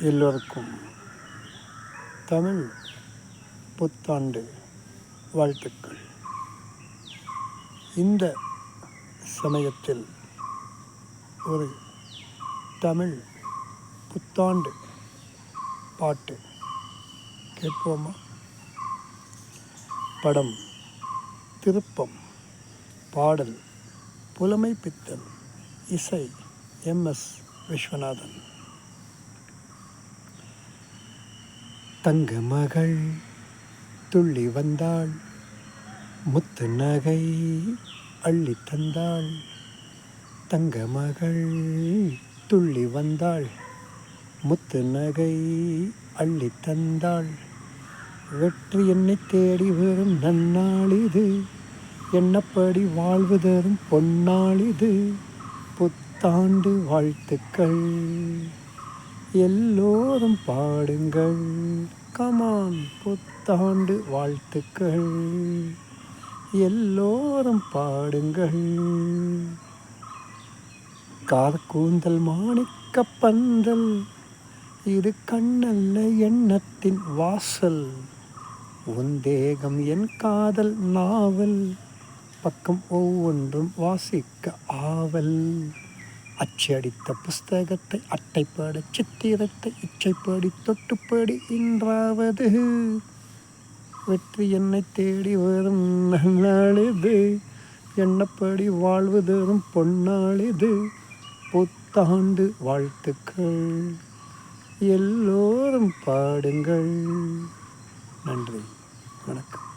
எல்லோருக்கும் தமிழ் புத்தாண்டு வாழ்த்துக்கள். இந்த சமயத்தில் ஒரு தமிழ் புத்தாண்டு பாட்டு கேட்போமா? படம் திருப்பம், பாடல் புலமை பித்தன், இசை MS விஸ்வநாதன். தங்க மகள் துள்ளி வந்தாள், முத்து நகை அள்ளி தந்தாள். தங்க மகள் துள்ளி வந்தாள், முத்து நகை அள்ளி தந்தாள். வெற்றி என்னை தேடி வரும் நன்னாள் இது, எண்ணப்படி வாழ்வு தரும் பொன்னாள் இது. புத்தாண்டு வாழ்த்துக்கள் எல்லோரும் பாடுங்கள், கமான். புத்தாண்டு வாழ்த்துக்கள் எல்லோரும் பாடுங்கள். கார்கூந்தல் மாணிக்க பந்தல், இது கண்ணல்ல எண்ணத்தின் வாசல். உன் தேகம் என் காதல் நாவல், பக்கம் ஒவ்வொன்றும் வாசிக்க ஆவல். அச்சடித்த புஸ்தகத்தை அட்டைப்பட சித்திரத்தை இச்சைப்படி தொட்டுப்படி இன்றாவது. வெற்றி என்னை தேடி வரும் நன்னாளிது, எண்ணப்படி வாழ்வு தரும் பொன்னாளிது. புத்தாண்டு வாழ்த்துக்கள் எல்லோரும் பாடுங்கள். நன்றி, வணக்கம்.